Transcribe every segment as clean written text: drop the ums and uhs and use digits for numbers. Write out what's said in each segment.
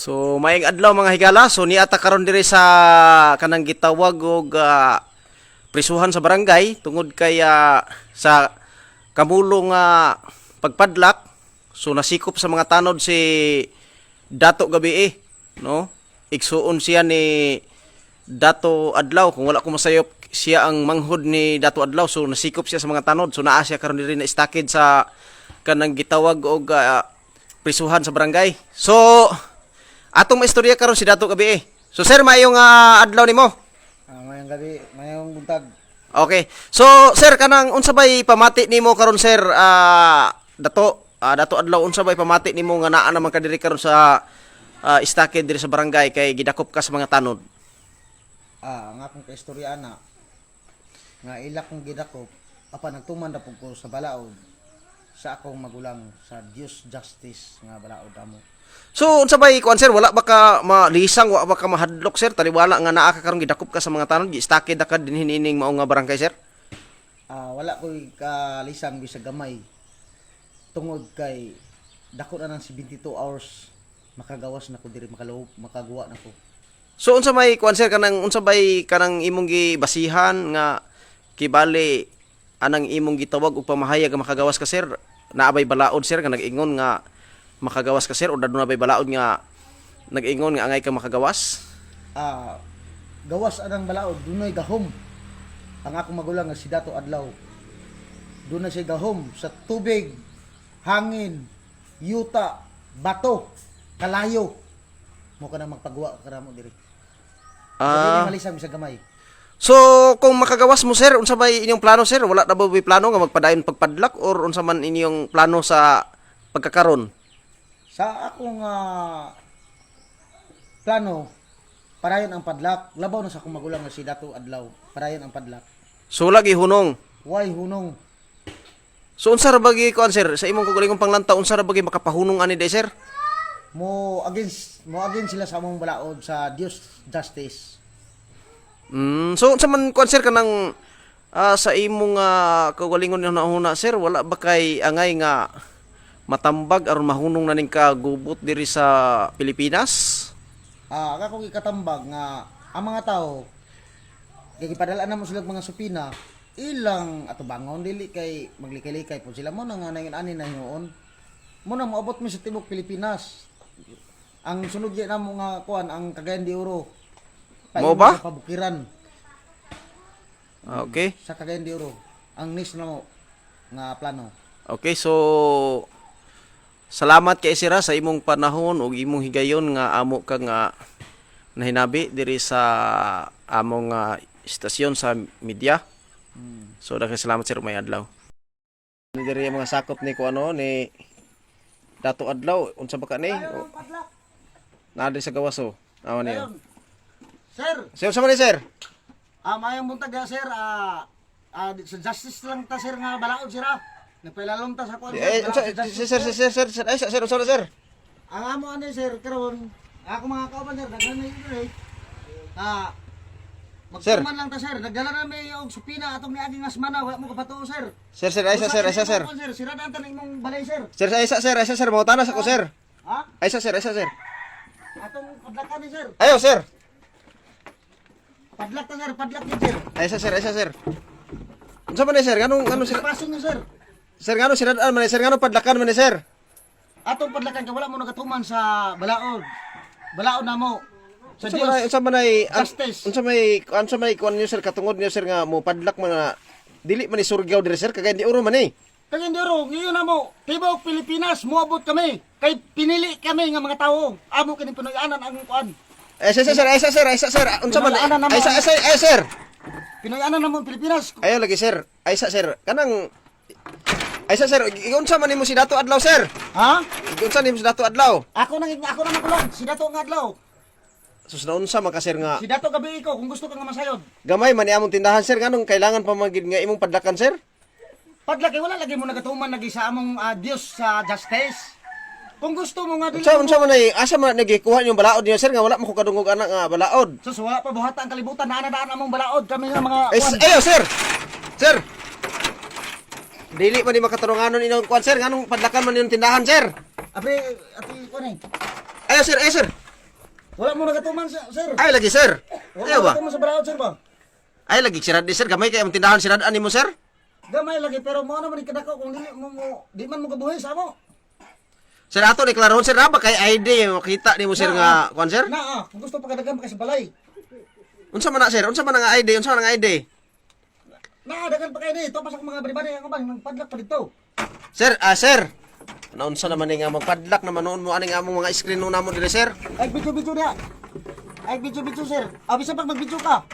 So maayong adlaw mga higala. So niata karon diri sa kanang gitawag og prisuhan sa barangay tungod kay sa kamulong pagpadlak. So nasikop sa mga tanod si Dato Gabi no? Igsuon siya ni Dato Adlaw kung wala ko masayop siya ang manghod ni Dato Adlaw. So nasikop siya sa mga tanod. So naa siya karon diri na istakid sa kanang gitawag og prisuhan sa barangay. So atong maistorya karon si Dato Gabi. So sir, mayong adlaw nimo. Mayong gabi, mayong buntag. Okay. So sir, kanang unsa bay pamati nimo karon sir Dato Adlaw, unsa bay pamati nimo nga naa naman ka diri karon sa istakid diri sa barangay kay gidakop ka sa mga tanod? Ang akong kaistorya ana nga ilak kong gidakop apan nagtuman na pud ko sa balaod sa akong magulang sa Dios Justice nga balaod amo. So unsa bay kuan sir, wala ba ka malisang, wala ba ka mahadlok sir, taliwala nga naa ka karon gidakop ka sa mga tanod, gi-istakid ka dinhi ining mao nga barangay sir? Wala ko'y kalisang bisag gamay tungod kay dako na ng 72 hours makagawas na ko diri makagawa na ko. So unsa may kuan sir, kanang unsa bay kanang imong gibasihan nga kibali anang imong gitawag og pamahayag nga makagawas ka sir? Naabay balaod sir nga nag-ingon nga makagawas ka sir, o dadto na bay balaod nga nag-ingon nga angay ka makagawas? Gawas anang balaod dunay gahom. Ang akong magulang nga si Dato Adlaw dunay siya gahom sa tubig, hangin, yuta, bato, kalayo mo ka na magpagawa ka mo diri. Dili malisang bisag gamay. So kung makagawas mo sir, unsa bay inyong plano sir? Wala na ba may plano nga magpadayon pagpadlak or unsa man inyong plano sa pagkakaron? Sa akong plano, parayon ang padlak. Labaw na sa akong magulang nga si Dato Adlaw. Parayon ang padlak. So lagi hunong. Why hunong? So unsa ra bagi kuan sir? Sa imong kagalingon panglantaw, unsa ra bagi makapahunong ani day sir? Mo against sila sa among balaod sa Dios Justice. So unsa man kuan sir kanang sa imong kagalingon na una sir, wala ba kay angay nga matambag aron mahunong na ning kagubot diri sa Pilipinas? Akong ikatambag nga ang mga tao gipadala na mo sila mga supina ilang atubangon dili kay maglikay-likay po sila mo nang nangon ani na hinuon mo na moabot mi sa tibok Pilipinas. Ang sunod na mo nga kuan ang Cagayan de Oro. Mo ba? Sa pabukiran. Okay. Sa Cagayan de Oro. Ang next na mo nga plano. Okay, so salamat kay sira sa imong panahon ug imong higayon nga amo ka nga nahinabi diri sa among istasyon sa media. So daghang salamat sir, may adlaw. Diri ang mga sakop ni ko ni Dato Adlaw, unsa ba ka ni? Naa diri sa gawaso. Awan niyo. Sir, Sir, sama ni sir? mayang buntag sir, sa justice lang ta sir nga balaod sira. Nagpailalom ta sa kuan. Sir, ay sir, unsa na sir? Ang amo ani sir karon, ako mga kauban sir, daghan na yun magtuman lang ta sir, nagdala na may og supina atong niaging asmana, wa mo kapatuo sir. Sir, ay sir. Sira na ta imong balay sir. Sir, ay sir, mo tanas ako sir. Ha? Ay sir. Atong padlakan ni sir. Ayo sir. Padlak ta sir, padlak ni sir. Ay sir. Unsa man ni sir? Ganong sir? Pasing ni sir. Sir ngano sinadaan man ni sir, ngano padlakan man ni sir? Atong padlakan ka wala mo nagatuman sa balaod. Balaod na mo. Sa Dios. Unsa man ay Justice. unsa may kuan niyo sir katungod niyo sir nga mo padlak man na dili man ni surgaw diri sir, kagay di uro man ni. Kagay di uro, ngayon na mo, tibok Pilipinas, muabot kami. Kay pinili kami nga mga tao. Amo kini Pinoyanan ang kuan. Ay sir. Unsa man ay sir. Pinoyanan namon Pilipinas. Ayo lagi sir. Ay sir. Kanang ay sir, unsa man nimo si Dato Adlaw sir? Ha? Unsa nimo si Dato Adlaw? Ako na makulong, si Dato nga adlaw. Sus na unsa man ka sir nga Si Dato gabi ko kung gusto ka nga masayod. gamay man ni among tindahan sir, nganong kailangan pa magid nga imong padlakan sir? Padlaki wala lagi mo nagatuman lagi sa among Dios sa justice. Kung gusto mo nga dili. Unsa man ay asa man nagikuha yung balaod niyo sir nga wala mo ko kadungog anak nga balaod. Sus wala pa buhata ang kalibutan na daan among balaod kami nga mga Ayo sir. Sir. Dili man di makatarunganon inyong kuan sir, nganong padlakan man inyong tindahan sir? Abre ati ko ni. Ayo sir. Wala mo nagatuman, sir. Ay lagi sir. Wala Ayaw mo ba? nagatuman sa balaod, sir ba? Ay lagi sirad di sir, gamay kay ang tindahan sirad ani mo sir. Gamay lagi, pero mo naman ikadako kung di man mo kabuhay sa mo. Sir ato ni klarohon sir ba kay ID makita nimo sir nga kuan sir? Kung gusto pa kadagan pa kasi balay. Unsa man na sir? Unsa man nga ID? Unsa man nga ID? Dagan pa kayo ni, ito pa sa mga bari-bari ang abang, magpadlak pa dito. Sir, sir. Naunsa naman ni nga magpadlak naman noon mo ani nga among mga screen nung namo dire sir. Ay, video niya. Ay, video, sir. Bisa pag mag-video ka.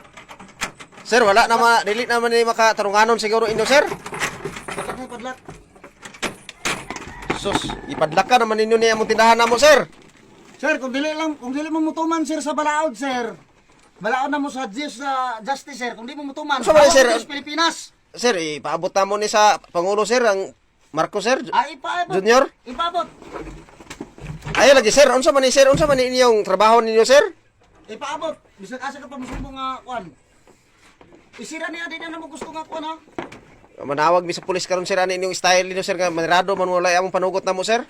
Sir, wala naman dili naman ni makatarunganon siguro inyo sir. Padlak na, padlak. Sus, ipadlak ka naman ninyo ni among tindahan namo sir. Sir, kung dili mo mutuman, sir, sa balaod, sir. Balaod na mo sa justice, sir. Kung di mo mutuman, So, sir, sa Pilipinas. Sir, ipaabot na mo ni sa Pangulo sir ang Marcos sir. Ipaabot. Junior? Ipaabot. Ay lagi sir, unsa man ni sir? Unsa man ni inyong trabaho ninyo sir? Ipaabot. Bisag asa ka pa musubo nga kuan. Isira niya din na mo gusto nga kuan ha. Manawag mi sa pulis karon sir ani inyong style ninyo sir nga manirado man wala among panugot namo sir.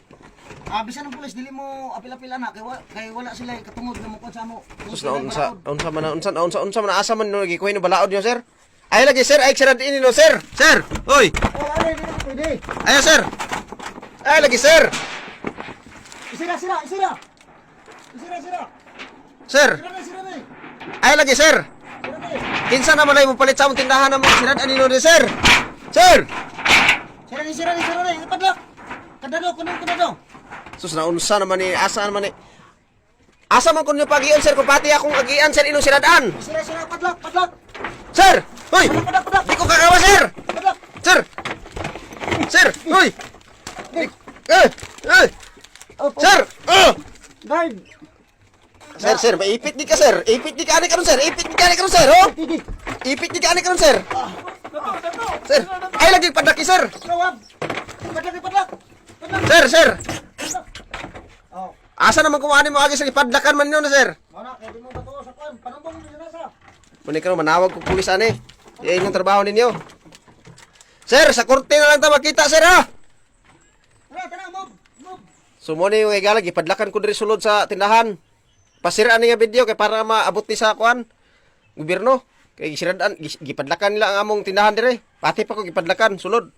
Bisan ng pulis dili mo apil-apil na kay wala sila katungod nga mo kuan sa mo. Sus na unsa man asa man no gikuhay no balaod niyo sir. Ay lagi sir, ay sirad ini no sir. Sir, hoy. Ay, pwede. Ayo sir. Ay lagi sir. Isira. Sir, Isira na. ay lagi sir. Isira na. Kinsa naman ay mo palit sa among tindahan namo sirad ani no ni sir. Sir. Isira na. Ipadlak. Kadado. Sus na unsa naman ni asa naman ni. Asa man kun pagian sir ko pati akong agian sir ino siradan. Isira, padlak. Sir, hoy. Padlak. Di ko kakawa sir. Padlak. Sir. Sir, hoy. Opo. Sir. Guard. Sir, maipit di ka sir. Ipit di ka ani karon sir. Ipit di ka ani karon sir, oh. Tigi. Ipit di ka ani karon sir. Sir, ay lagi padaki sir. Tawag. Padlak. Sir. Oh. Asa naman kumani mo agi sa ipadlakan man niyo na sir. Mana kay di mo ba to sa kuan? Panumbong din nasa. Kunin ka manawag ko pulis ani. Iyon yung trabaho ninyo. Sir, sa korte na lang ta makita sir ha. Tara, move. Sumuni yung igalag ipadlakan ko diri sulod sa tindahan. Pasiraan ni nga video kay para maabot ni sa kuan gobyerno. Kay gisiradan gipadlakan nila ang among tindahan dire. Pati pa ko gipadlakan sulod.